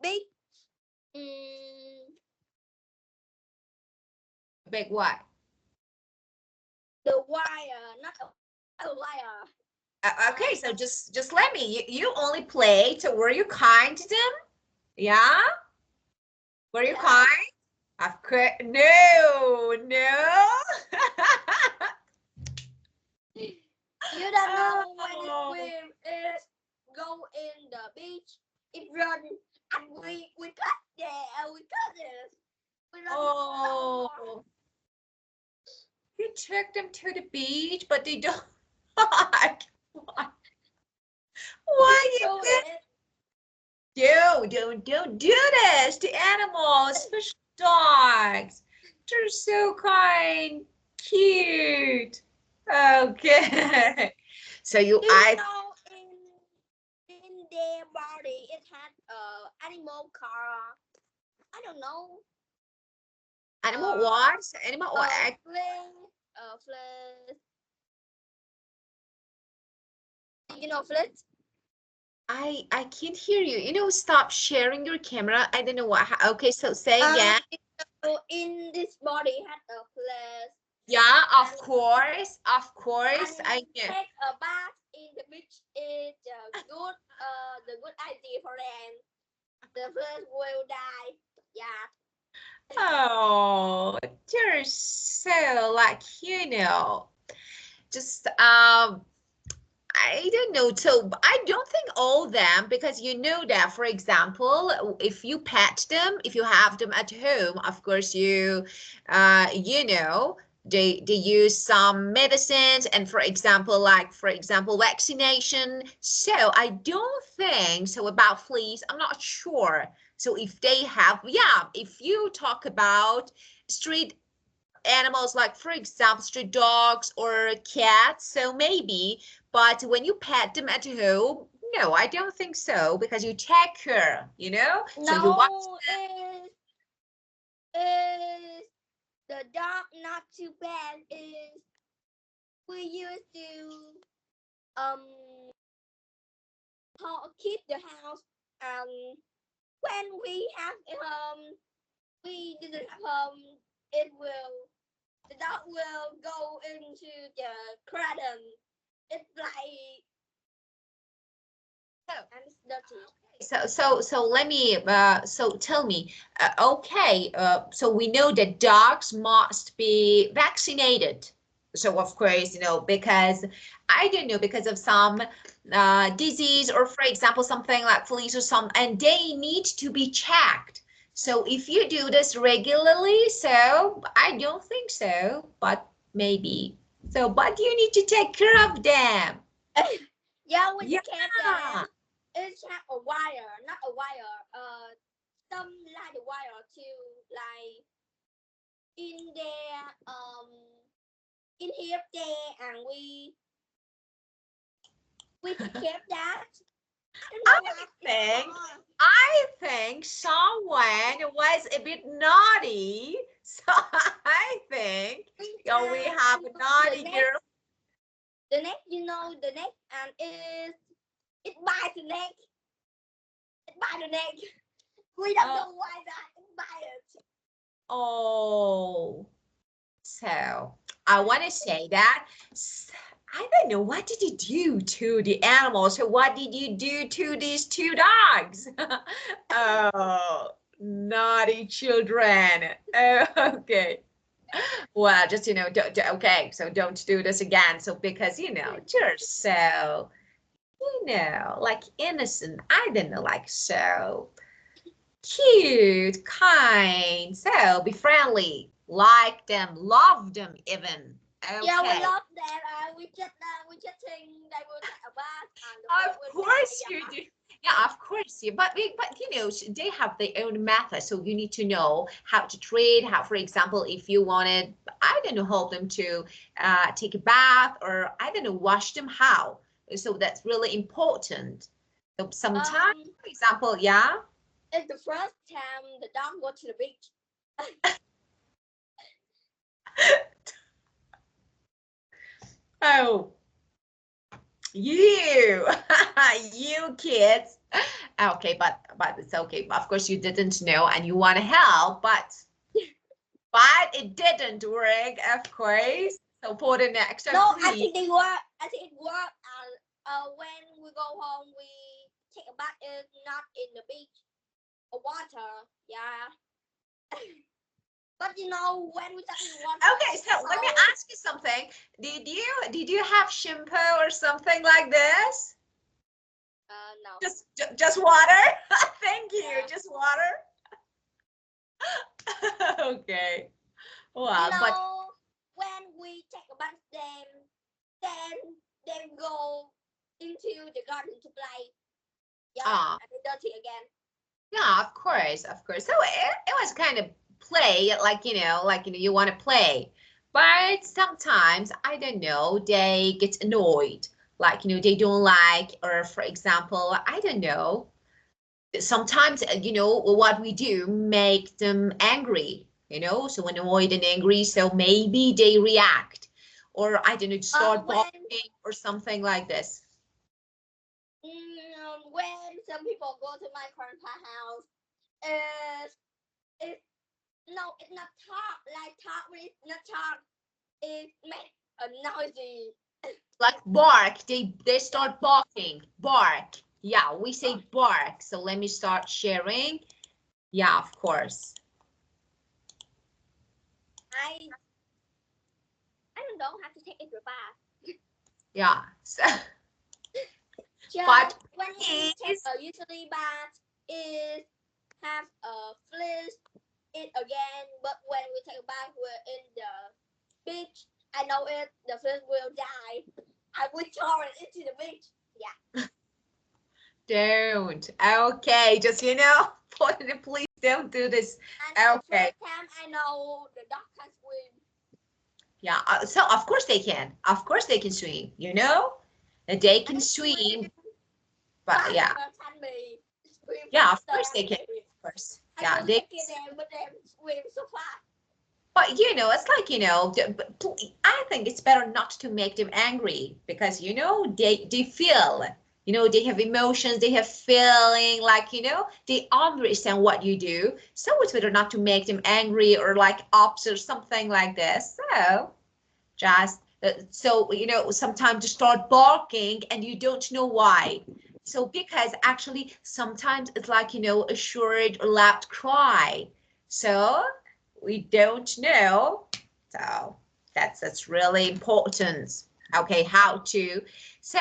big. Big what? The wire, not a wire. Okay, so just let me. You only play. So were you kind to them? Yeah. Were you kind? Of course. No, no. You don't know when we go in the beach, it run and we cut there, we cut it. We run. Oh, you took them to the beach, but they don't. Why you did? Don't do this to animals, especially dogs. They're so kind, cute. Okay. So you, I know in their body it had animal car. I don't know. Animal what? Animal what? Flesh. You know flesh? I can't hear you. You know, stop sharing your camera. I don't know what. Okay, so say again. In this body had a flesh. Yeah, of course, of course. And I know. take a bath in the beach is the good idea for them. The flesh will die. Yeah. Oh, you're so like, just I don't know. So I don't think all them, because you know that, for example, if you pet them, if you have them at home, of course you know, they use some medicines, and for example, vaccination. So I don't think so about fleas. I'm not sure. So if they have, yeah, if you talk about street animals, like for example street dogs or cats, so maybe, but when you pet them at home, no, I don't think so, because you take care, No, so you watch is the dog not too bad. Is we used to keep the house, when we have we didn't have it will the dog will go into the garden. It's like and it's dirty. so let me so tell me, okay, so we know that dogs must be vaccinated, so of course, because I don't know, because of some disease, or for example something like fleas or some, and they need to be checked. So if you do this regularly, so I don't think so, but maybe. So but you need to take care of them. Yeah, when you kept them, it's have a wire, not a wire. Some like the wire to like in there, in here there, and we kept that. I think someone was a bit naughty, so I think we have a naughty girl. The neck, the neck, and it bites the neck. It bites the neck. We don't know why that it bites. Oh, so I want to say that. I don't know, what did you do to the animals? So what did you do to these two dogs? Oh, naughty children. Okay. Well, just, okay, so don't do this again. So because, you're so, like innocent. I don't know, like so cute, kind. So be friendly, like them, love them even. Okay. Yeah, we love that. We just think they will take a bath. Of course you do. Yeah, of course you. But they have their own method, so you need to know how to treat. How, for example, if you wanted, I don't know, help them to take a bath, or I don't know, wash them. How? So that's really important. So sometimes, for example, yeah. It's the first time the dog go to the beach. Oh, You, you kids. Okay, but it's okay. Of course, you didn't know and you want to help, but it didn't work, of course. So for the next time, No, I please. think they work. I think it worked. When we go home, we take a bath. Is not in the beach or water. Yeah. But you know, when we touch the water. Okay, so let me ask you something. Did you have shampoo or something like this? No. Just water? Thank you. Yeah. Just water. Okay. You Well, but know, when we take a bath, then they go into the garden to play. Yeah, and they dirty again. yeah, of course, of course. So it was kind of play, you want to play. But sometimes, I don't know, they get annoyed. They don't like, or for example, I don't know, sometimes, what we do make them angry, so annoyed and angry, so maybe they react, or I don't know, start barking or something like this. When some people go to my grandpa's house, it no, it's not talk like talk, but it's not talk. It make a noisy. Like bark, they start barking, bark. Yeah, we say bark. So let me start sharing. Yeah, of course. I don't know how to take it to a bath. Yeah. So, but when we take a usually bath, it have a fleece it again. But when we take a bath, we're in the beach. I know it. The fleece will die. I will throw it into the beach. Yeah. Don't. Okay, just please don't do this. And Okay. the first time I know the dog can swim. Yeah, so of course they can. Of course they can swim, And they can swim. But yeah. Yeah, of course they can. Of course. Yeah, they but they swim so fast. But it's like, I think it's better not to make them angry because they feel, they have emotions, they have feeling, like they understand what you do. So it's better not to make them angry or like upset or something like this. So just sometimes you start barking and you don't know why. So because actually sometimes it's like a short or loud cry. So we don't know. So that's really important. Okay, how to. So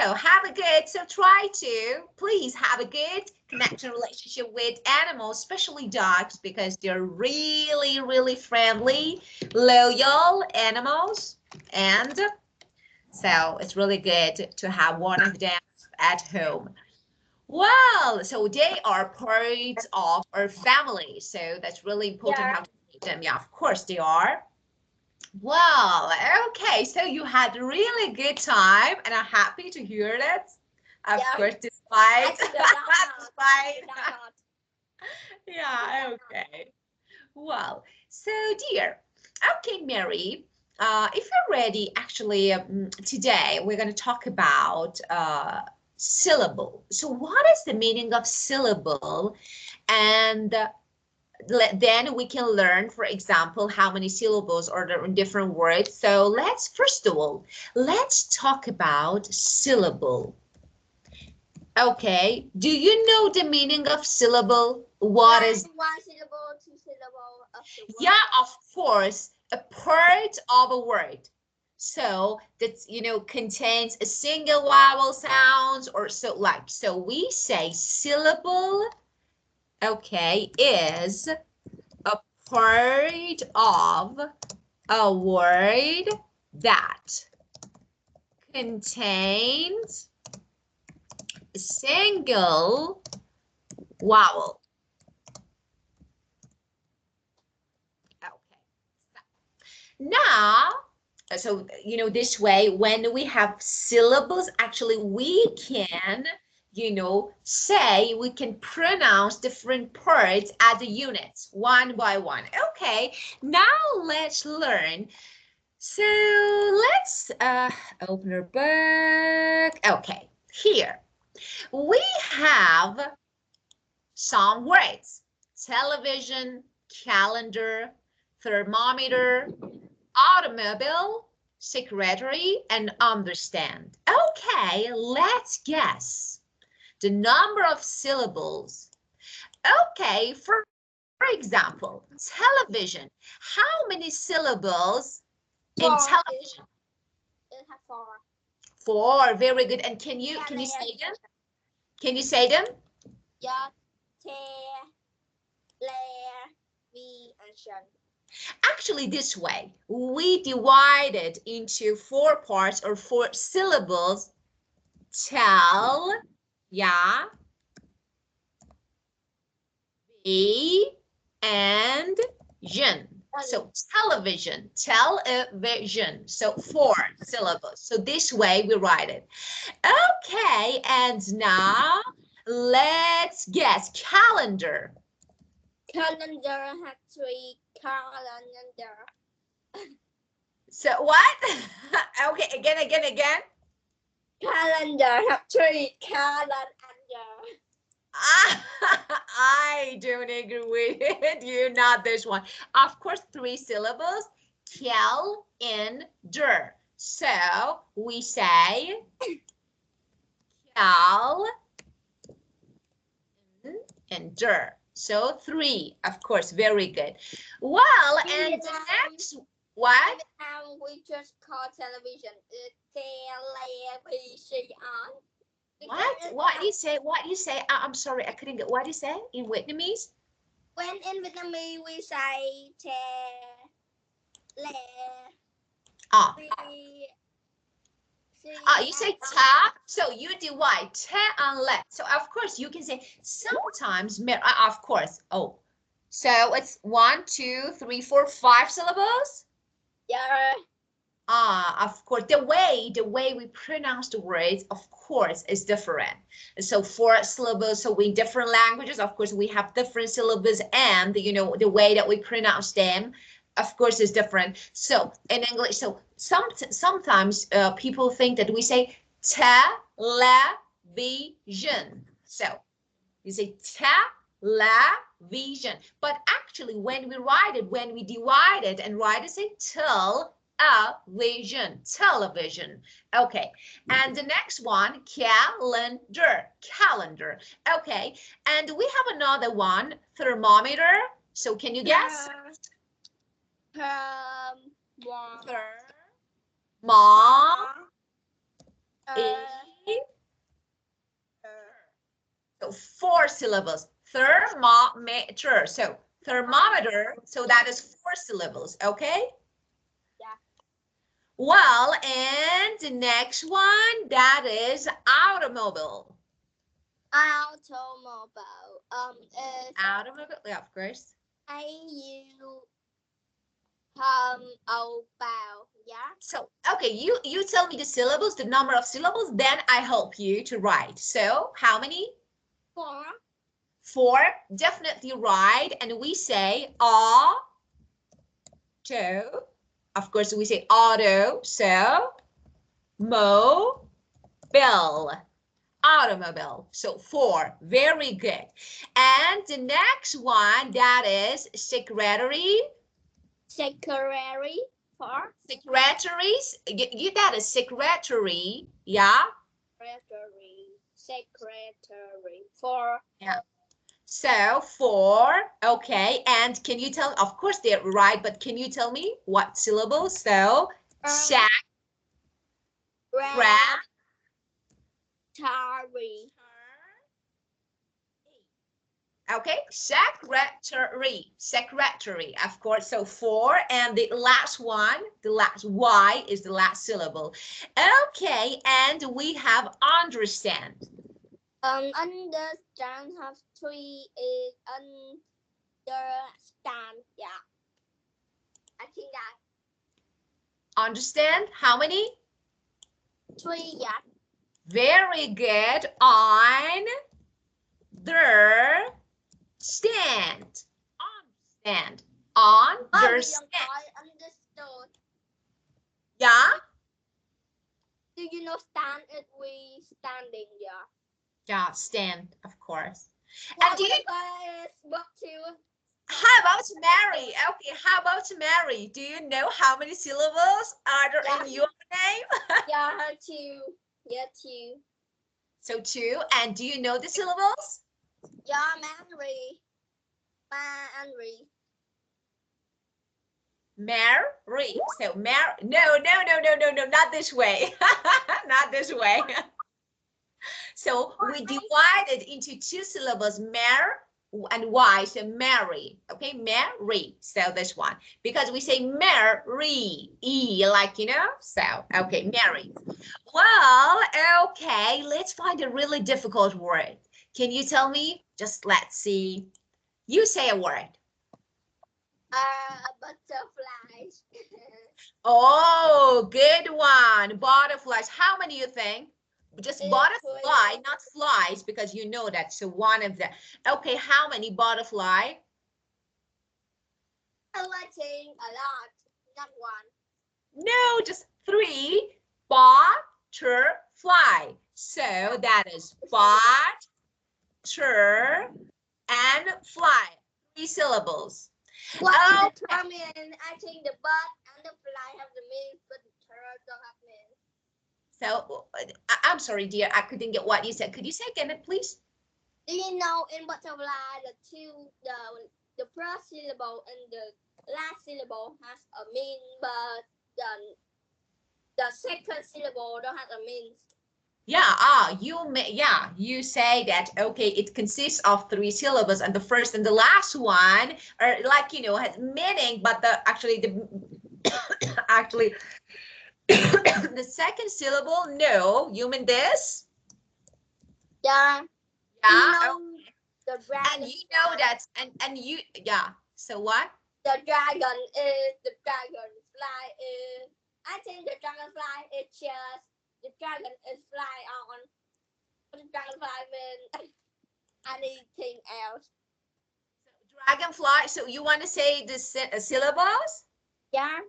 try to please have a good connection relationship with animals, especially dogs, because they're really, really friendly, loyal animals. And so it's really good to have one of them at home. Well, so they are part of our family. So that's really important how to treat them. Yeah, of course they are. Well, okay. So you had a really good time and I'm happy to hear that. Of course, despite. Yeah, okay. Well, so dear, okay, Mary, if you're ready, actually, today we're going to talk about syllable. So what is the meaning of syllable? And then we can learn, for example, how many syllables are there in different words. So first of all, let's talk about syllable. Okay, do you know the meaning of syllable? What is one syllable, two syllable of the word? Yeah, of course, a part of a word. So that contains a single vowel sounds or so we say syllable, okay, is a part of a word that contains a single vowel. Okay. Now, so this way, when we have syllables, actually we can say, we can pronounce different parts as a unit one by one. Okay, now let's learn So let's open our book. Okay, here we have some words: television, calendar, thermometer, automobile, secretary, and understand. Okay, let's guess the number of syllables. Okay, for example, television. How many syllables in television? It has four. Four. Very good. And can you say them? Can you say them? Yeah, V, and Shen. Actually, this way, we divide it into four parts or four syllables. Tell, yeah, be, and yin. So television, television. So four syllables. So this way we write it. Okay, and now let's guess calendar. Calendar has three calendar. So what? Okay, again. Calendar have three calendar. I don't agree with you, not this one. Of course, three syllables, cal, in, der. So we say cal, and der. So three, of course, very good. Well, and the next, what? We just call television television. What do you say? What do you say? I'm sorry, I couldn't get. What do you say in Vietnamese? When in Vietnamese we say Ah, you say ta. ta. So you divide ta and le. So of course you can say sometimes. Of course. Oh, so it's 1, 2, 3, 4, 5 syllables. Yeah. Of course, the way we pronounce the words, of course, is different. So four syllables, so in different languages, of course, we have different syllables, and the way that we pronounce them, of course, is different. So in English, so sometimes people think that we say television. So you say television, but actually when we write it, when we divide it and write it, say television. Okay, and the next one, calendar. Okay, and we have another one, thermometer. So can you guess? So four syllables, thermometer. So thermometer, so that is four syllables, okay? Well, and the next one, that is automobile. Automobile. Automobile, yeah, of course. Yeah. So, okay, you tell me the syllables, the number of syllables, then I help you to write. So, how many? Four. Four, definitely right. And we say auto. Of course, we say auto. So, mobile. Automobile. So four, very good. And the next one, that is secretary. Secretary. Four. Secretaries. That is secretary. Yeah. Secretary. Four. Yeah. So four. Okay. And can you tell? Of course they're right, but can you tell me what syllable? So Secretary. Okay, secretary, of course. So four, and the last one, the last Y is the last syllable. Okay, and we have understand. Understand have three is understand. Yeah. I think that. Understand, how many? Three, yeah. Very good. On the stand. Understand. Understand. Understood. Yeah. Do you know stand? It we standing. Yeah. Yeah, stand, of course. Yeah, And do you, is book two. how about Mary? Okay, how about Mary? Do you know how many syllables are there Yeah. in your name? Yeah, two. Yeah, two. So two. And do you know the syllables? Yeah, Mary. Mary. Mary. So Mary. No, no, no, no, no, no, not this way. Not this way. So we divide it into two syllables, mer and y, so Mary, okay, Mary. So this one, because we say Mary, E, like, you know, so, okay, Mary. Well, okay, let's find a really difficult word. Can you tell me? Just let's see. You say a word. Butterflies. Oh, good one. Butterflies. How many you think? Just butterfly, not flies, because you know that. So one of them. Okay, how many butterfly? I think a lot, not one. No, just three. Butterfly. So that is butter and fly. 3 syllables. What is Oh, the term in? I think the bird and the fly have the meaning, but the bird don't have meaning. so I'm sorry, dear. I couldn't get what you said. Could you say again, please? Do you know in butterfly the first syllable and the last syllable has a meaning, but the second syllable don't have a meaning. Yeah, you say that, okay, it consists of 3 syllables and the first and the last one are like, you know, has meaning, but the actually the second syllable, no, you mean this? Yeah. Yeah, You know the dragon. and you know that, and you, yeah, so what? The dragon is the dragonfly is. I think the dragonfly is just the dragon is fly on. The dragonfly means anything else. Dragonfly, so you want to say the syllables? Yeah,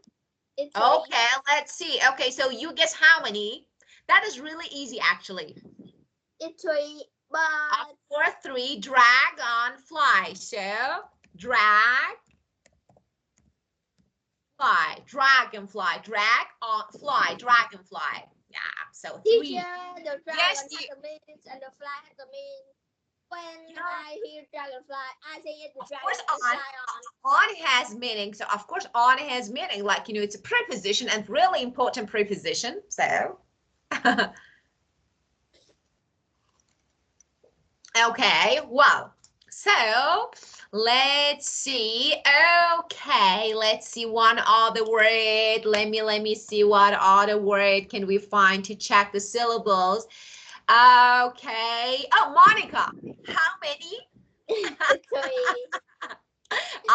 it's Okay, let's see. Okay, so you guess how many? That is really easy, actually. it's three, but For 3, dragon, fly. So drag, fly, dragonfly, drag on fly, dragonfly. Yeah, so 3. teacher, the dragon Yes, has the means and the fly has the means. When yeah. I hear dragonfly, I think it's the Of dragon course, is fly on. on has meaning. So of course, on has meaning. Like, you know, it's a preposition and really important preposition. So okay, well, so let's see. Okay, let's see one other word. Let me see what other word can we find to check the syllables. Okay. Oh, Monica, how many? It's three.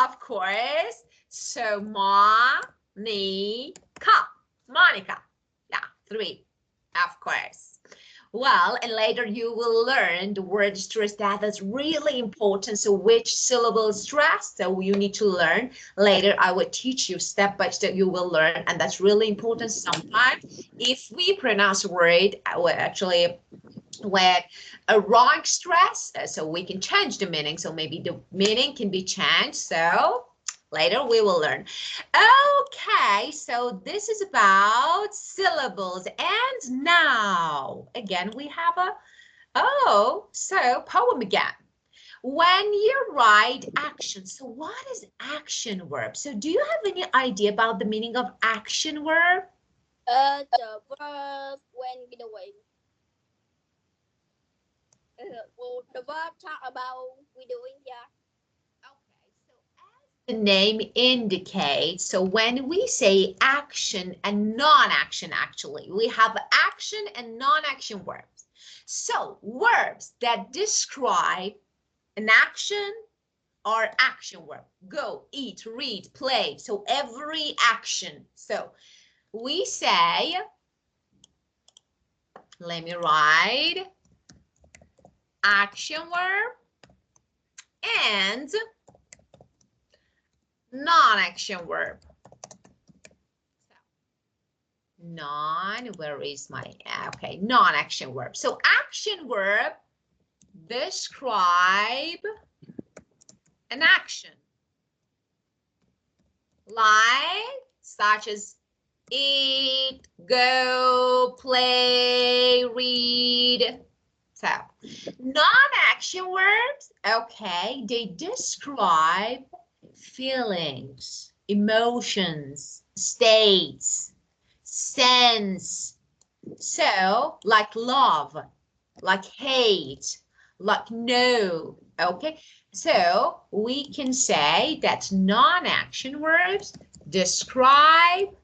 Of course. So Monica. Monica. Yeah, 3. Of course. Well, and later you will learn the word stress. That is really important. So which syllable is stressed? So you need to learn. Later I will teach you step by step. You will learn, and that's really important. Sometimes if we pronounce a word, well, actually with a wrong stress, so we can change the meaning. So maybe the meaning can be changed. So later we will learn. Okay, so this is about syllables. And now, again, we have so poem again. When you write action, so what is action verb? So do you have any idea about the meaning of action verb? The verb when get away. Well, the verb talk about we doing, yeah. The name indicates, so when we say action and non-action, actually, we have action and non-action verbs. So verbs that describe an action are action verb. Go, eat, read, play. So every action. So we say, let me write, action verb and non-action verb. Where is my, okay, non-action verb. So action verb describe an action. Like, such as eat, go, play, read. So, non-action verbs, okay, they describe feelings, emotions, states, sense. So, like love, like hate, like no, okay? So, we can say that non-action verbs describe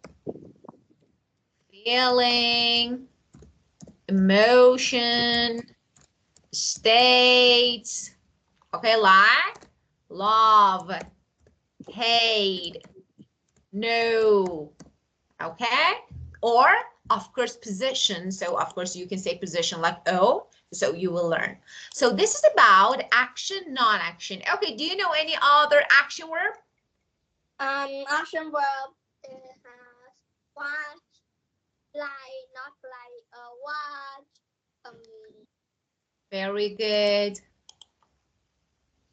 feeling, emotion, states, okay, like love, hate, no, okay? Or, of course, position. So, of course, you can say position like oh, so you will learn. So, this is about action, non-action. Okay, do you know any other action verb? Action verb has watch, play, not play, watch, Very good.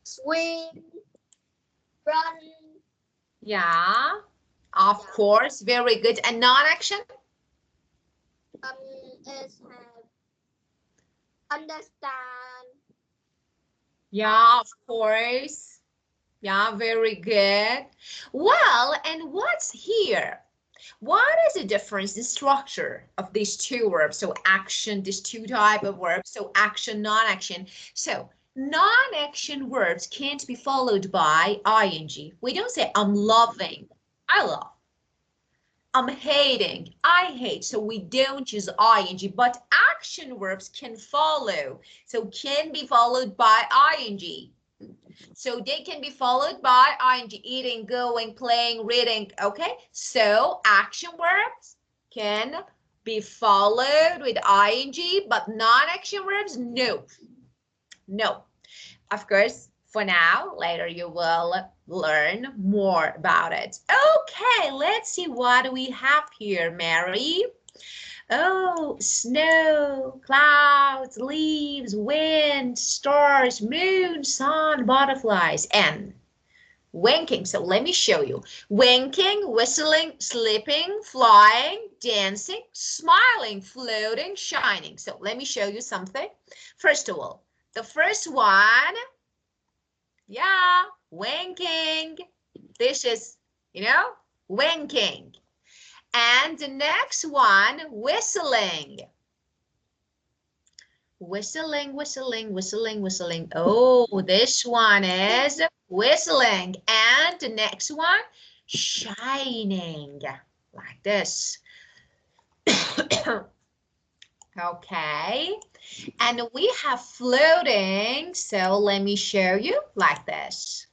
swim, run. Yeah, of course, very good. And non-action? Is have understand. Yeah, of course. Yeah, very good. Well, and what's here? What is the difference in structure of these two verbs? So action, these two type of verbs. So action, non-action. So non-action verbs can't be followed by ing. We don't say I'm loving, I love. I'm hating, I hate. So we don't use ing, but action verbs can follow. So can be followed by ing. So they can be followed by ing, eating, going, playing, reading, okay? So action verbs can be followed with ing, but non-action verbs, no. No. Of course, for now, later you will learn more about it. Okay, let's see what we have here, Mary. Oh, snow, clouds, leaves, wind, stars, moon, sun, butterflies, and winking. So let me show you. Winking, whistling, sleeping, flying, dancing, smiling, floating, shining. So let me show you something. First of all, the first one, yeah, winking. This is, winking. And the next one, whistling. Whistling, whistling, whistling, whistling. Oh, this one is whistling. And the next one, shining, like this. Okay. And we have floating. So let me show you like this.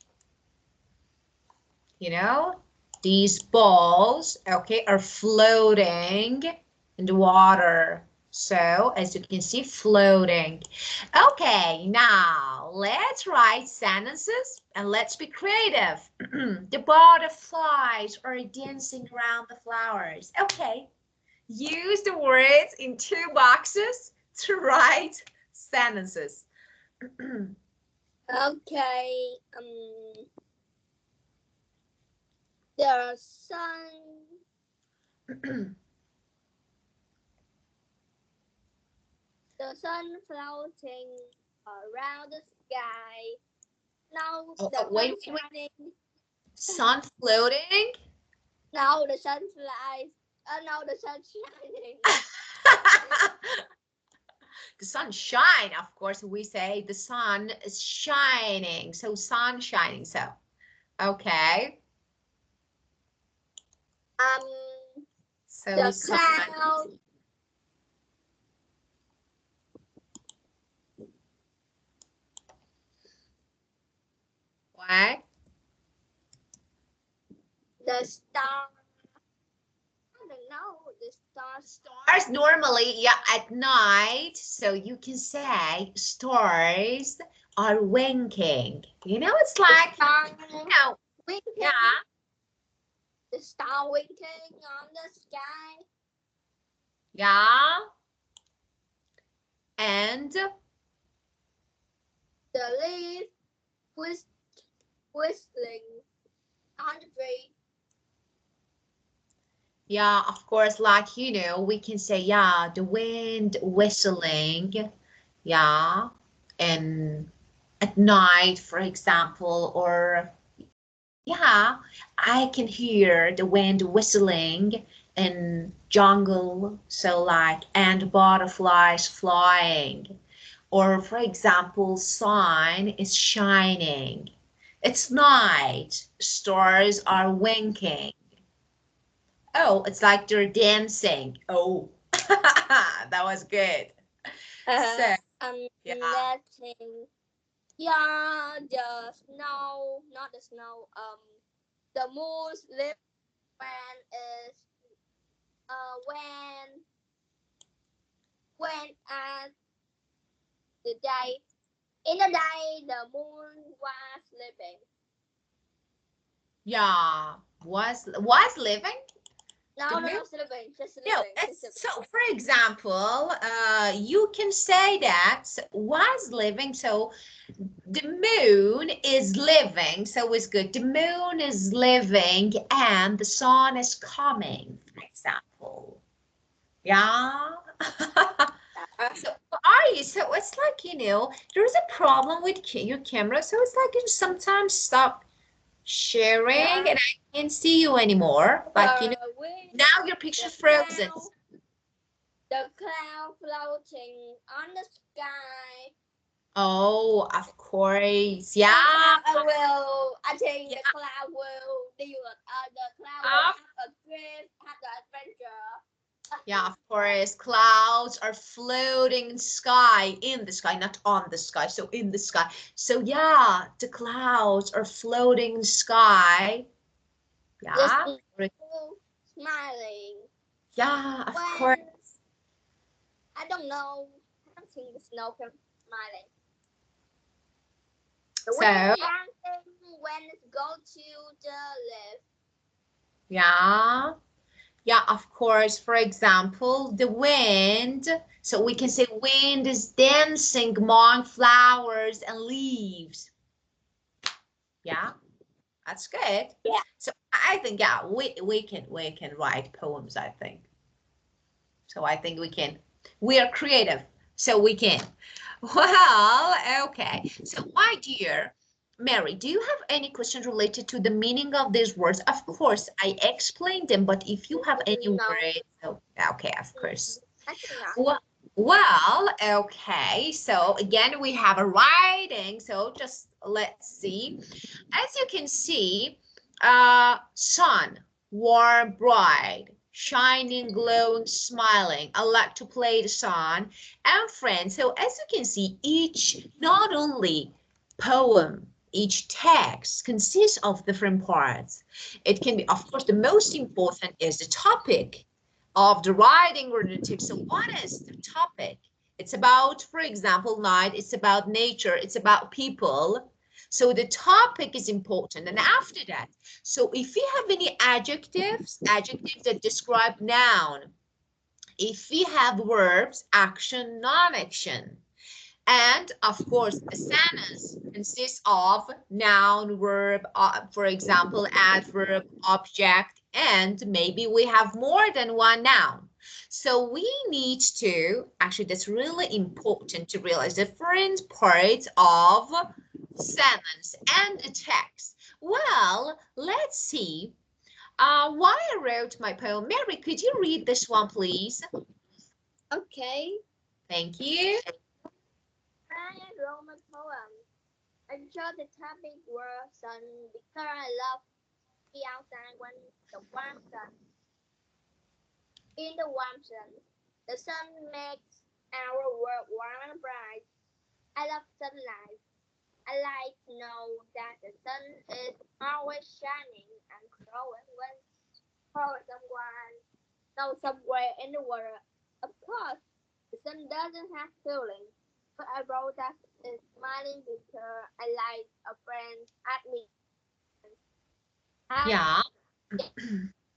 These balls, okay, are floating in the water. So, as you can see, floating. Okay, now let's write sentences and let's be creative. The butterflies are dancing around the flowers. Okay, use the words in two boxes to write sentences. Okay. The sun. The sun floating around the sky. Now the sun shining. Sun floating? Now the sun flies. Now the sun shining. The sun shine, of course, we say the sun is shining. So sun shining. So, okay. So the cloud. What? The star. I don't know. The stars. Stars normally, yeah, at night. So you can say stars are winking. It's like, winking. yeah. The star winking on the sky. Yeah. And The leaf whistling on the tree. yeah, of course, like, we can say, yeah, the wind whistling. Yeah. And at night, for example, or yeah, I can hear the wind whistling in jungle, so like, and butterflies flying. Or for example, sun is shining. It's night, stars are winking. Oh, it's like they're dancing. Oh, that was good. So, yeah. Letting. Yeah, the snow, not the snow. The moon sleep when is when at the day. In the day, the moon was sleeping. Yeah. Was living? The No, no, moon? no, sleeping, just No, sleeping, just it's sleeping. so for example, you can say that was living, so the moon is living, so it's good. The moon is living and the sun is coming, for example. Yeah. So are you? So it's like, there's a problem with your camera, so it's like you sometimes stop sharing and I can't see you anymore. Like, Wind, now your the picture's frozen. cloud floating on the sky. Oh, of course. Yeah. I think Yeah. the cloud will deal with, the cloud will Of, have a trip, have the adventure. yeah, of course. Clouds are floating in the sky, not on the sky. So in the sky. So yeah, the clouds are floating in the sky. The Yeah. snow smiling. Yeah, of course. When I don't know, I don't think the snow can smiling. The wind So dancing when it go to the left. yeah. Yeah, of course. For example, the wind. So we can say wind is dancing among flowers and leaves. Yeah, that's good. Yeah. So I think, yeah, we can write poems, I think. So I think we can. We are creative, so we can. Well, okay. So my dear Mary, do you have any questions related to the meaning of these words? Of course, I explained them, but if you have any No. words, so okay, of course. I think not. Well, okay. So again, we have a writing. So just let's see. As you can see, sun, warm, bright, shining, glowing, smiling. I like to play the sun and friends. So as you can see, each not only poem, each text consists of different parts. It can be, of course, the most important is the topic of the writing or the text. So what is the topic? It's about, for example, night. It's about nature. It's about people. So the topic is important. And after that, so if we have any adjectives that describe noun, if we have verbs, action, non-action, and of course, a sentence consists of noun, verb, for example, adverb, object, and maybe we have more than one noun. So we need to, actually, that's really important to realize different parts of sentence and the text. Well, let's see. Why I wrote my poem. Mary, could you read this one, please? Okay. Thank you. I wrote my poem. I chose the topic was sun because I love the outside when the warm sun. In the warm sun, the sun makes our world warm and bright. I love sunlight. I like to know that the sun is always shining and glowing when for someone know somewhere in the world. Of course, the sun doesn't have feelings, but I wrote that it's smiling because I like a friend at me. I Yeah.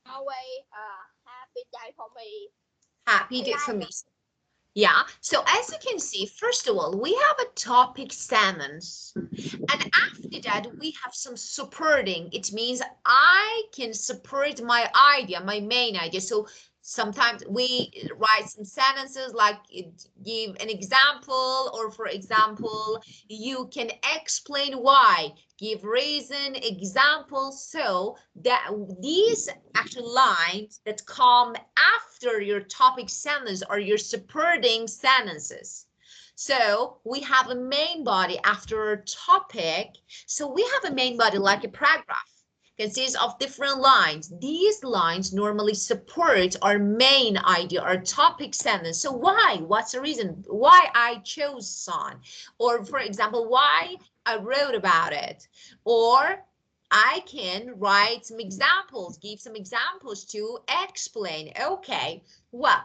always a happy day for me. Happy day for me. Yeah, so as you can see, first of all, we have a topic sentence. And after that, we have some supporting. It means I can support my idea, my main idea. So sometimes we write some sentences like give an example, or for example, you can explain why, give reason, example. So that these actual lines that come after your topic sentence are your supporting sentences. So we have a main body after a topic. So we have a main body like a paragraph. Consists of different lines. These lines normally support our main idea, our topic sentence. So why? What's the reason? Why I chose sun? Or for example, why I wrote about it? Or I can write some examples, give some examples to explain. Okay, well,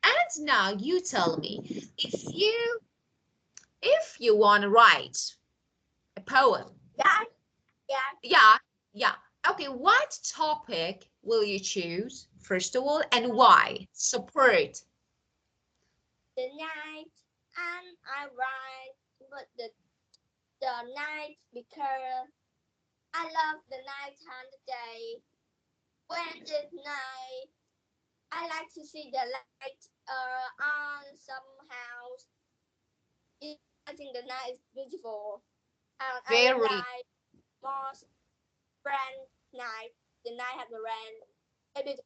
and now you tell me, if you want to write a poem. Yeah. Okay, what topic will you choose, first of all, and why? Support. The night, and I write but the night because I love the night and the day. When it's night, I like to see the light on some house. I think the night is beautiful. And I Very, like most brand night. The night have the rain.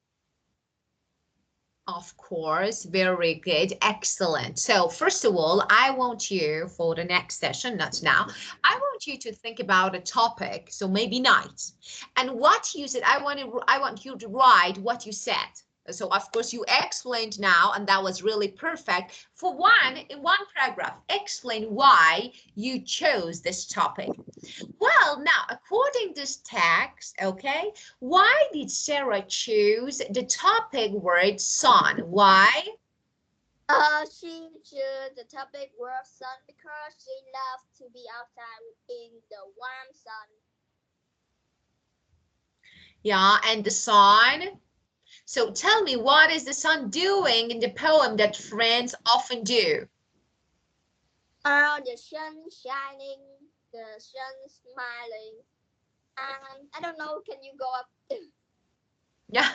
of course, very good, excellent. So first of all, I want you for the next session, not now, I want you to think about a topic, so maybe night, and what you said. I want you to write what you said. So of course you explained now, and that was really perfect. For one, in one paragraph, explain why you chose this topic. Well, now, according to this text, okay, why did Sarah choose the topic word sun? Why? She chose the topic word sun because she loves to be outside in the warm sun. Yeah, and the sun. So tell me, what is the sun doing in the poem that friends often do? The sun shining, the sun smiling, and I don't know. Can you go up? Yeah.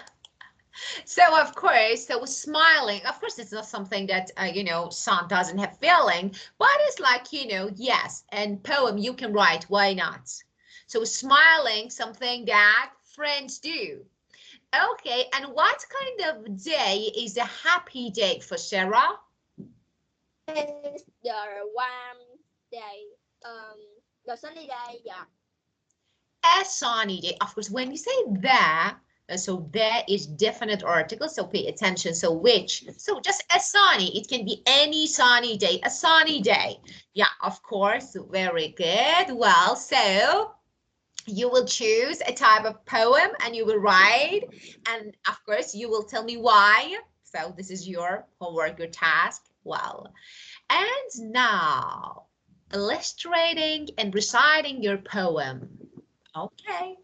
So of course, so smiling, of course, it's not something that, sun doesn't have feeling, but it's like, yes, and poem you can write, why not? So smiling, something that friends do. Okay, and what kind of day is a happy day for Sarah? It's the warm day. Um, the sunny day. Yeah. A sunny day. Of course, when you say there, so there is definite article, so pay attention. So which? So just a sunny. It can be any sunny day, a sunny day. Yeah, of course, very good. Well, so you will choose a type of poem and you will write, and of course you will tell me why. So this is your homework, your task. Well, and now illustrating and reciting your poem. Okay,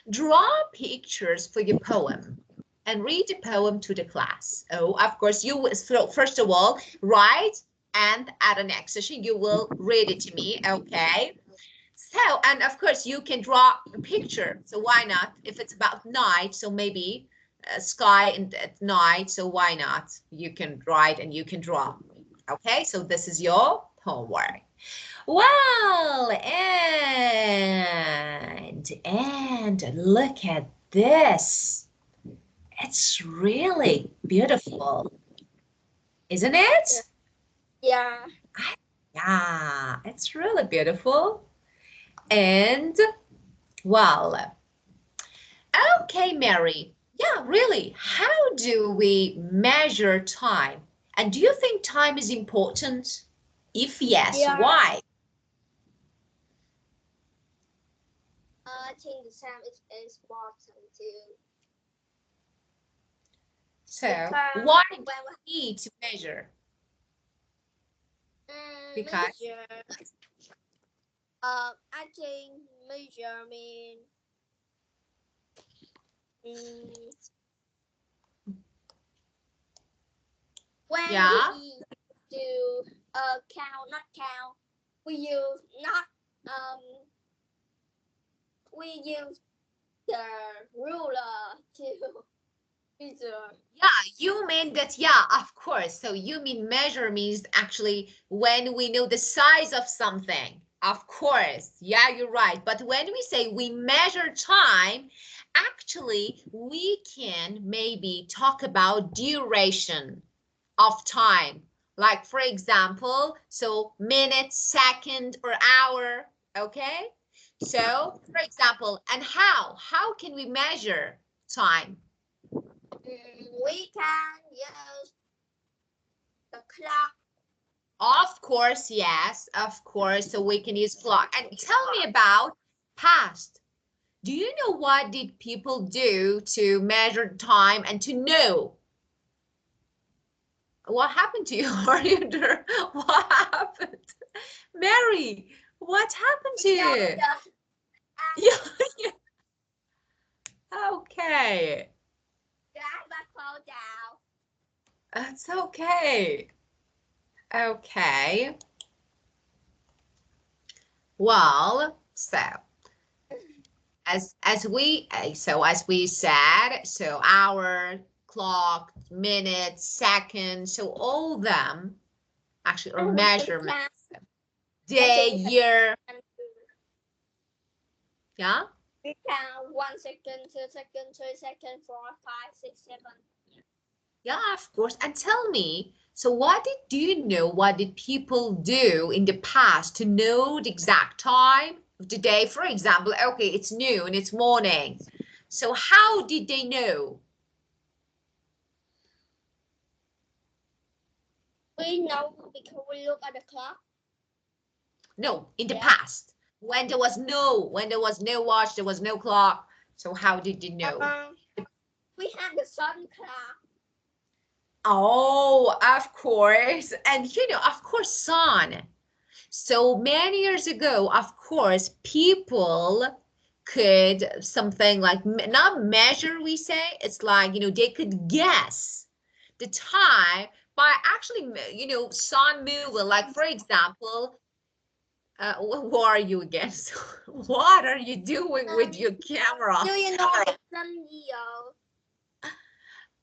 draw pictures for your poem and read the poem to the class. Oh, of course you will. So first of all, write, and at the next session you will read it to me. Okay, so, and of course you can draw a picture, so why not? If it's about night, so maybe a sky at night, so why not? You can write and you can draw. Okay, so this is your homework. Well, and look at this. It's really beautiful, isn't it? Yeah. Yeah, it's really beautiful. And well, okay, Mary. Yeah, really. How do we measure time? And do you think time is important? If yes, Yeah. why? I think the time is important too. So, Because why do when we need to measure? Because measure, I think measure mean um, when Yeah. we do count, not count, we use not we use the ruler to measure. Yeah, you mean that, yeah, of course. So you mean measure means actually when we know the size of something. Of course. Yeah, you're right. But when we say we measure time, actually we can maybe talk about duration of time. Like for example, so minute, second, or hour, okay? So for example, and how can we measure time? We can use the clock. Of course, yes, of course. So we can use clock. And tell me about past. Do you know what did people do to measure time and to know? What happened to you, Oriander? What happened? Mary, what happened to You know you? the Yeah, yeah. Okay. drive my phone down. That's okay. Okay. Well, so as we said, so hour, clock, minutes, seconds, so all them actually are And we can measurements. count. Day, We year, yeah. count 1 second, 2 seconds, 3 seconds, 4, 5, 6, 7. Yeah, of course. And tell me, so do you know what did people do in the past to know the exact time of the day? For example, okay, it's noon, it's morning. So how did they know? We know because we look at the clock. No, in the Yeah. past, when there was no watch, there was no clock. So how did you know? We have the sun clock. Oh, of course. And you know, of course, sun. So many years ago, of course, people could something like not measure, we say, it's like, you know, they could guess the time by actually, you know, sun moving. Like, for example, who are you again? What are you doing with your camera? Do you know the sun yield?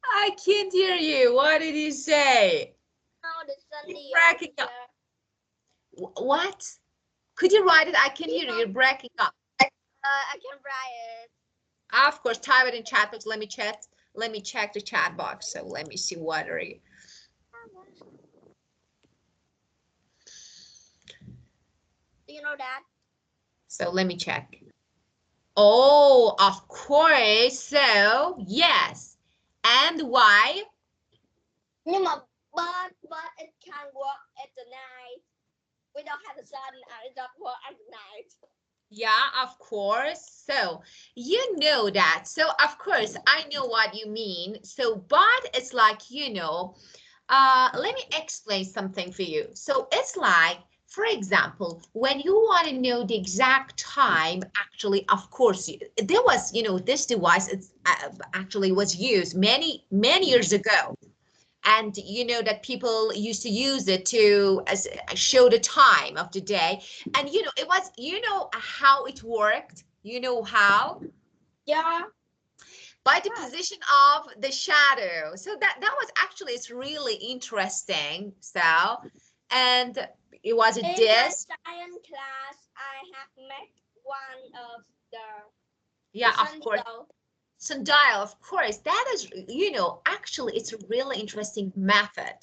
I can't hear you. What did you say? No, the sun You're yield. breaking up. What? Could you write it? I can hear you. You're breaking up. I can write it. Of course, type it in chat box. Let me check. Let me check the chat box. So let me see what are you. Do you know that? So let me check. Oh, of course. So yes. And why? Nhưng mà but it can work at the night. We don't have the sun and it doesn't work at the night. Yeah, of course. So you know that. So of course, I know what you mean. So, but it's like, you know, let me explain something for you. So it's like, for example, when you want to know the exact time, actually, of course, there was, you know, this device actually was used many years ago. And you know that people used to use it to show the time of the day. And you know, it was, you know how it worked? You know how? Yeah. By the position of the shadow. So that was actually, it's really interesting. So, and it was a In my disc. science class, I have met one of Yeah, the of course. sundial. Sundial, of course. That is, you know, actually, it's a really interesting method.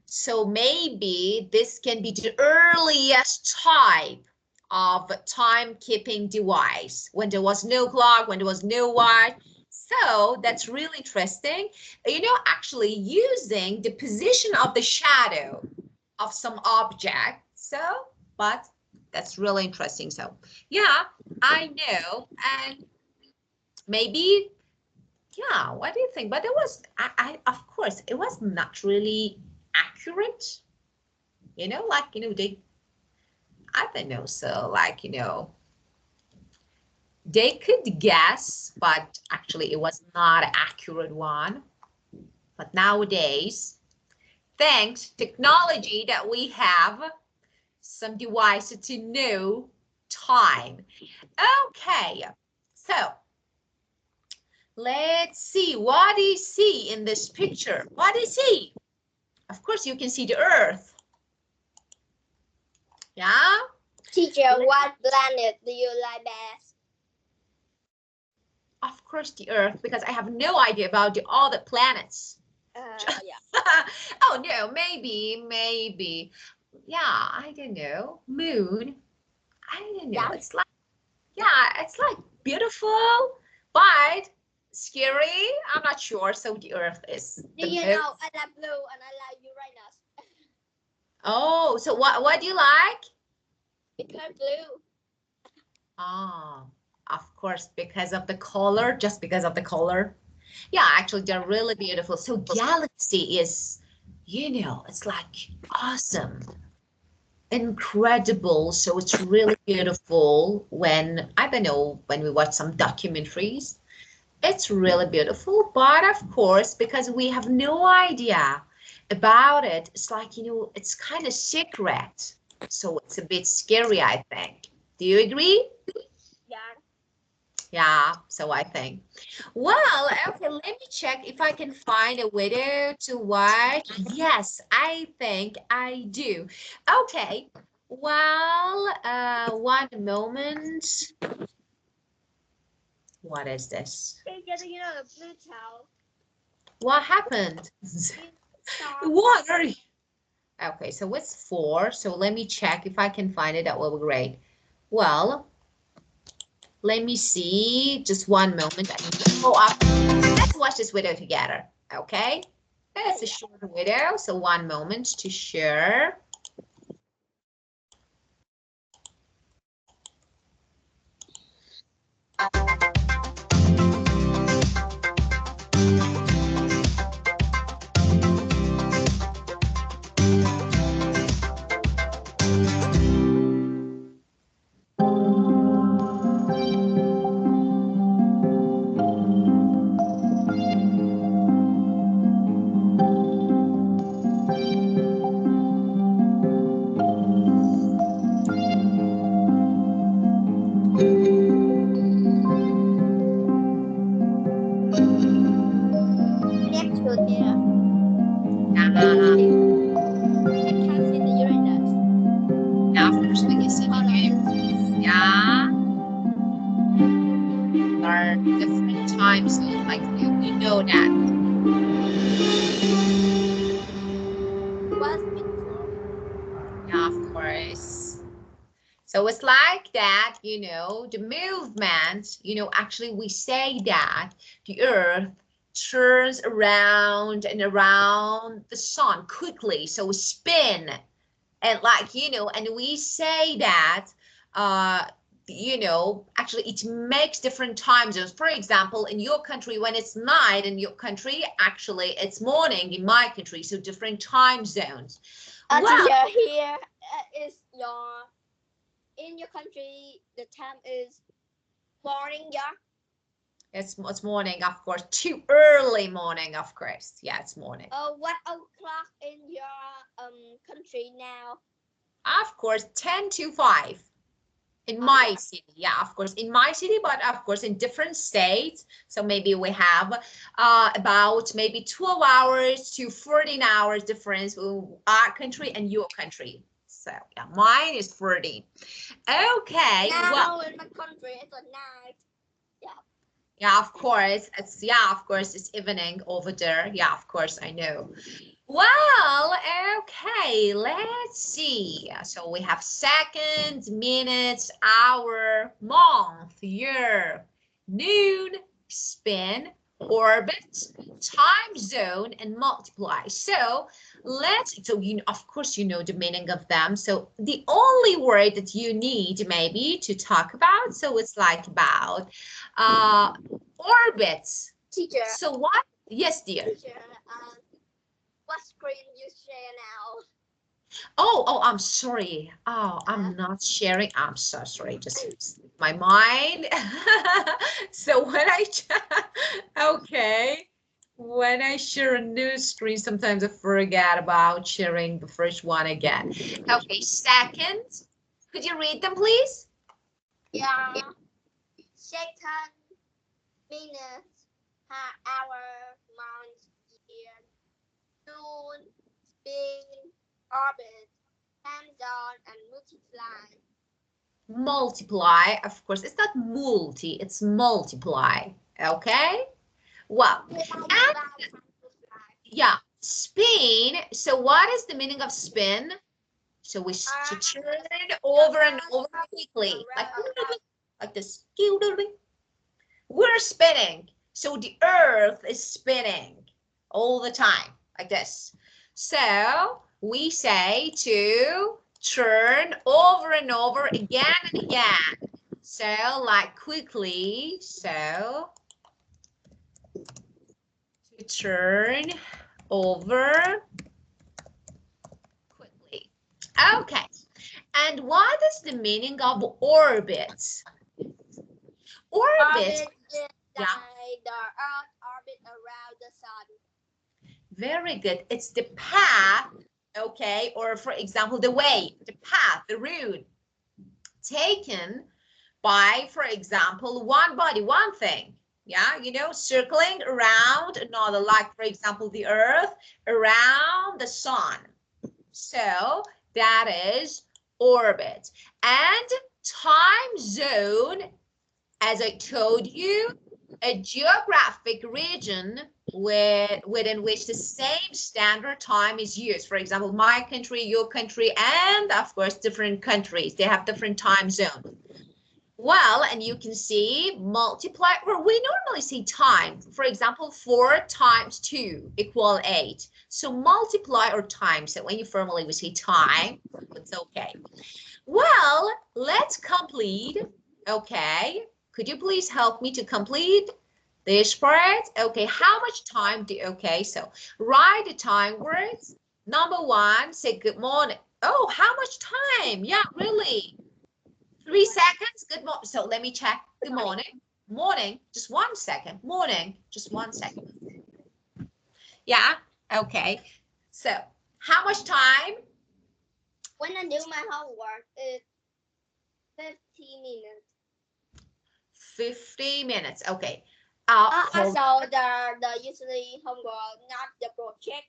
So maybe this can be the earliest type of timekeeping device when there was no clock, when there was no watch. So that's really interesting. You know, actually using the position of the shadow of some object. So, but that's really interesting. So, yeah, I know. And maybe, yeah, what do you think? But it was, of course, it was not really accurate. You know, like, you know, I don't know, so like, you know, they could guess, but actually it was not an accurate one. But nowadays, thanks to technology that we have some devices to know time. Okay, so let's see. What do you see in this picture? What do you see? Of course, you can see the Earth. Yeah? Teacher, what planet do you like best? Of course, the Earth, because I have no idea about the other planets. Yeah. Oh, no, maybe. Yeah, I don't know. Moon. I don't know. Yeah. It's like, yeah, it's like beautiful, but scary. I'm not sure. So the Earth is Do the you most. know I like blue and I like Uranus? Oh, so what do you like? Because blue. Oh, of course, because of the color, just because of the color. Yeah, actually, they're really beautiful. So galaxy is, it's like awesome, incredible. So it's really beautiful when, I don't know, when we watch some documentaries. It's really beautiful, but of course, because we have no idea about it, it's like, it's kind of secret. So it's a bit scary, I think. Do you agree? Yeah. Yeah, so I think. Well, okay, let me check if I can find a video to watch. Yes, I think I do. Okay, well, one moment. What is this? Teacher, you know the blue towel? What happened? Star. What are you? Okay, so it's 4. So let me check if I can find it. That will be great. Well, let me see. Just one moment. I need to go up. Let's watch this video together. Okay? It's a short video. So one moment to share. Next to there. Uh, I can't see the Uranus. now, of course, we can see the view. Yeah. There are different time zones, like we know that. What's picture? Yeah, of course. So it's like that, the movement, actually we say that the earth turns around and around the sun quickly. So we spin and and we say that, actually it makes different time zones. For example, in your country, when it's night in your country, actually it's morning in my country. So different time zones. Well, Teacher, here is in your country, the time is morning, yeah? it's morning, of course. Too early morning, of course. Yeah, it's morning. What o'clock in your country now? Of course, 10 to 5 in my city. Yeah, of course, in my city, but of course in different states. So maybe we have about maybe 12 hours to 14 hours difference with our country and your country. So yeah, mine is 14. Okay, Now well, in my country, it's a night. yeah, of course. It's evening over there. Yeah, of course, I know. Well, okay, let's see. So we have seconds, minutes, hour, month, year, noon, spin, orbit, time zone, and multiply. So of course, you know the meaning of them. So the only word that you need maybe to talk about, so it's like about orbits. Teacher. So what? Yes, dear. Teacher, what screen you share now? Oh, I'm sorry. Oh, I'm not sharing. I'm so sorry. Just my mind. So when okay. When I share a new screen, sometimes I forget about sharing the first one again. Okay, second, could you read them, please? Yeah. Second, minutes, hour, month, year, soon, spin, orbit, time zone, and multiply. Multiply, of course, it's not multi, it's multiply. Okay? Well, and yeah, spin. So what is the meaning of spin? So we to turn over and over quickly, like this. We're spinning. So the earth is spinning all the time, like this. So we say to turn over and over again and again. So like quickly. So to turn over quickly. Okay. And what is the meaning of orbit? Orbit. Orbit is Yeah. like the Earth orbit around the sun. Very good. It's the path, okay, or for example, the way, the path, the route taken by, for example, one body, one thing. Yeah, you know, circling around another, like for example, the earth around the sun. So that is orbit. And time zone, as I told you, a geographic region within which the same standard time is used. For example, my country, your country, and of course, different countries. They have different time zones. Well, and you can see multiply, or we normally see time. For example, 4 times 2 equal 8. So multiply or times it. When you formally we say time, it's okay. Well, let's complete. Okay. Could you please help me to complete this part? Okay. How much time do, okay. So write the time words. Number 1, say good morning. Oh, how much time? Yeah, really. 3 seconds. Good morning. So let me check. Good morning. Morning. Just 1 second. Morning. Just 1 second. Yeah. Okay. So how much time? When I do my homework, it's 15 minutes. 50 minutes. Okay. So the usually homework, not the project.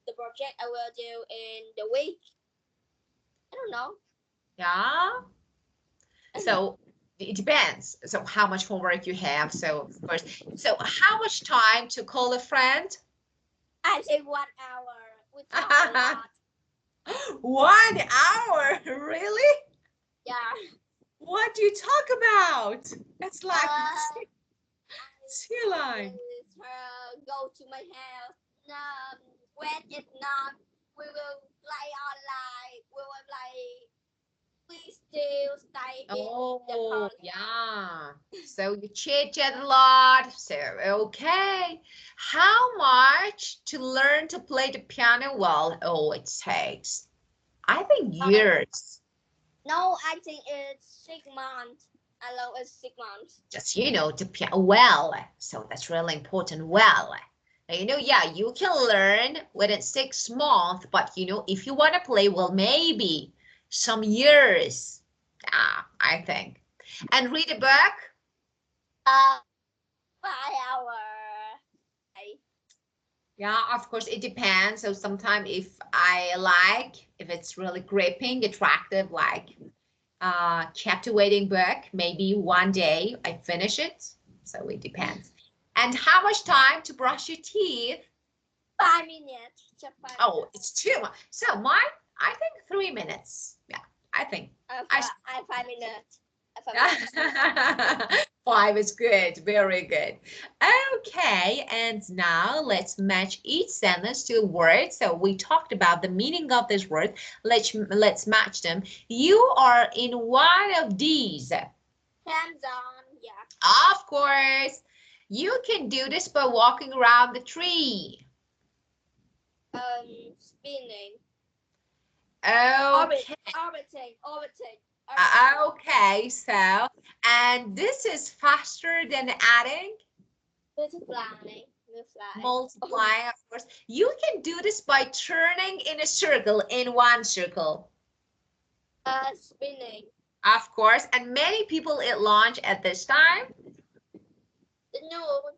The project I will do in the week. I don't know. Yeah. So it depends. So how much homework you have. So of course. So how much time to call a friend? I say 1 hour. We talk a lot. 1 hour? Really? Yeah. What do you talk about? That's like line. Go to my house. When it's not, we will play online. We will play. We still stay in the Oh, park. yeah. So you chit chat a lot. So, okay. How much to learn to play the piano? Well, oh, it takes, I think, years. No, I think it's 6 months. I know it's 6 months. Just, you know, the piano well. So that's really important. Well, you know, yeah, you can learn within 6 months, but you know, if you want to play, well, maybe some years. I think. And read a book? 5 hours. Yeah, of course, it depends. So sometimes if I like, if it's really gripping, attractive, like captivating book, maybe one day I finish it. So it depends. And how much time to brush your teeth? 5 minutes. Just 5 Oh, minutes. it's too much. So mine, I think 3 minutes. Yeah, I think. I 5 minutes. 5 is good, very good. Okay, and now let's match each sentence to a word. So we talked about the meaning of this word. Let's match them. You are in one of these. Hands on, yeah. Of course. You can do this by walking around the tree. Spinning. Okay. Orbiting. Okay, so, and this is faster than adding? Multiplying. Multiply, of course. You can do this by turning in a circle, in one circle. Spinning. Of course, and many people eat lunch at this time. Noon.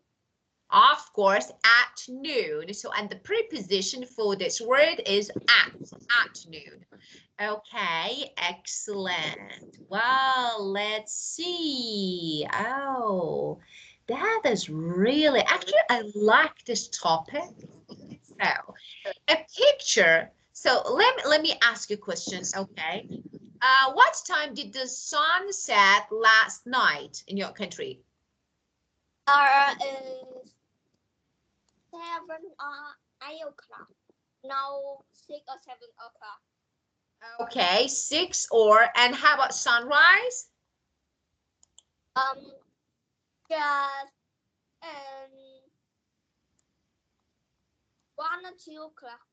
Of course, at noon. So, and the preposition for this word is at noon. Okay, excellent. Well, let's see. Oh, that is really, actually, I like this topic. So, a picture. So let me ask you a question, okay? What time did the sun set last night in your country? Is 7 or 8 o'clock. No, 6 or 7 o'clock. Okay, 6 or, and how about sunrise? Just um 1 or 2 o'clock.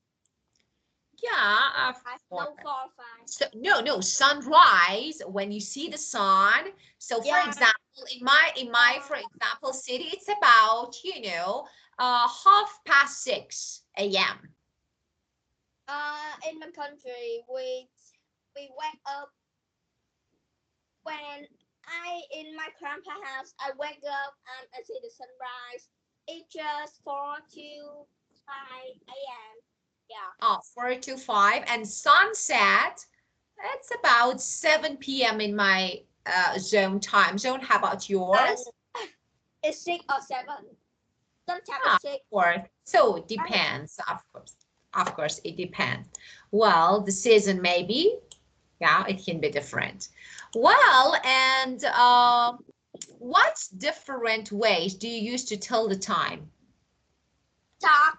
Yeah, of No, course. 4 or 5. So, no, sunrise when you see the sun. So, for example, in my for example city, it's about 6:30 a.m. In my country, we wake up when in my grandpa house. I wake up and I see the sunrise. It's just 4 to 5 a.m. Yeah. Oh, 4 to 5, and sunset, it's about 7 p.m. in my time zone. How about yours? And it's 6 or 7. Sometimes Ah, it's 6. of course. So it depends, of course. Of course, it depends. Well, the season maybe, yeah, it can be different. Well, and what different ways do you use to tell the time? Talk.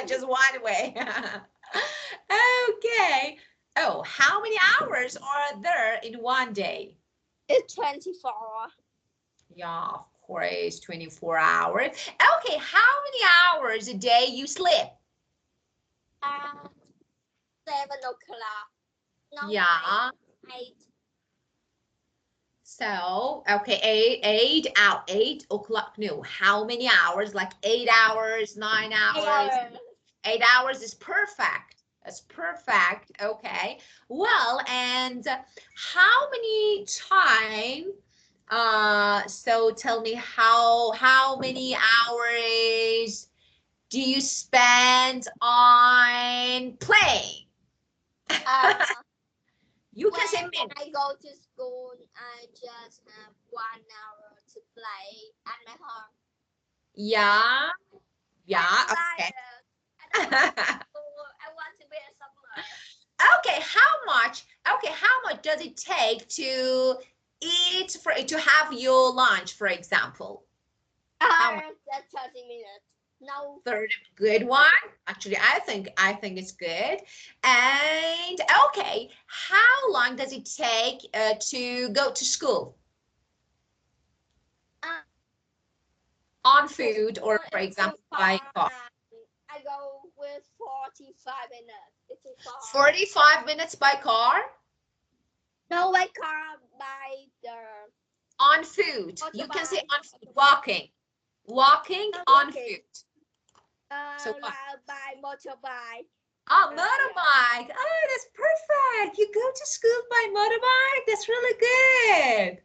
Just one way. Okay. Oh, how many hours are there in one day? It's 24. Yeah, of course, 24 hours. Okay, how many hours a day you sleep? 7 o'clock. No, Yeah. 8. So, okay, 8 o'clock. No, how many hours? Like 8 hours, 9 hours? 8 hours is perfect. That's perfect. Okay. Well, and how many time? So tell me how many hours do you spend on playing? You can say When minutes. I go to school, I just have 1 hour to play at my home. Yeah. Yeah. Okay. I don't want to school. I want to be somewhere. Okay, how much does it take to eat to have your lunch, for example? How much? That's 30 minutes. No. Third good one. Actually, I think it's good. And okay, how long does it take to go to school? On foot, or for example, by car? I go with 45 minutes. It's too far. 45 minutes by car? No, by car, by the... On foot. You can say on foot, walking. Walking on foot. So what? By motorbike. Oh, motorbike. Oh, that's perfect. You go to school by motorbike. That's really good.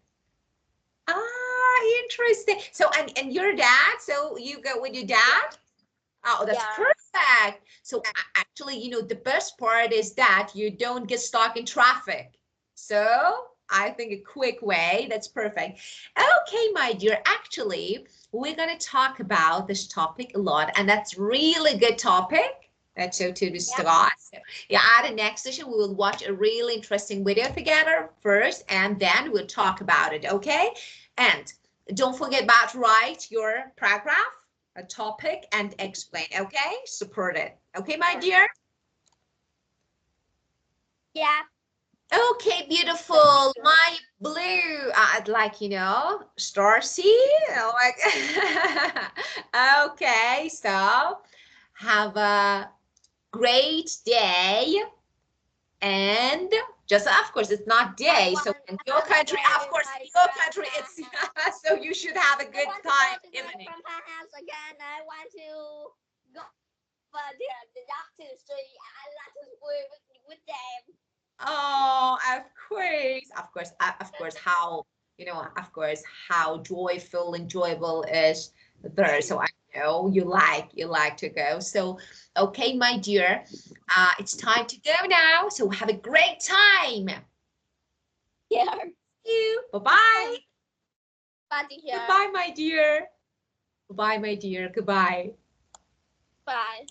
Ah, interesting. So, and your dad, so you go with your dad? Oh, that's perfect. So actually, the best part is that you don't get stuck in traffic. So I think a quick way, that's perfect. Okay, my dear, actually, we're going to talk about this topic a lot, and that's really good topic. That's so to discuss. Yeah, at the next session, we will watch a really interesting video together first, and then we'll talk about it, okay? And don't forget about write your paragraph, a topic, and explain, okay? Support it. Okay, my dear? Yeah. Okay, beautiful. My blue, I'd like, star sea. Okay, so have a great day and Just of course, it's not day. So in your country, of course, in your country, it's so you should have a good time evening. From her house again. I want to go over there. The doctor say I like to swim with them. Oh, of course, how, of course, how joyful, enjoyable is there. So I know you like to go. So, okay, my dear, it's time to go now. So have a great time. Yeah. You. Bye-bye. Bye, dear. Goodbye, my dear. Bye, my dear. Goodbye. Bye.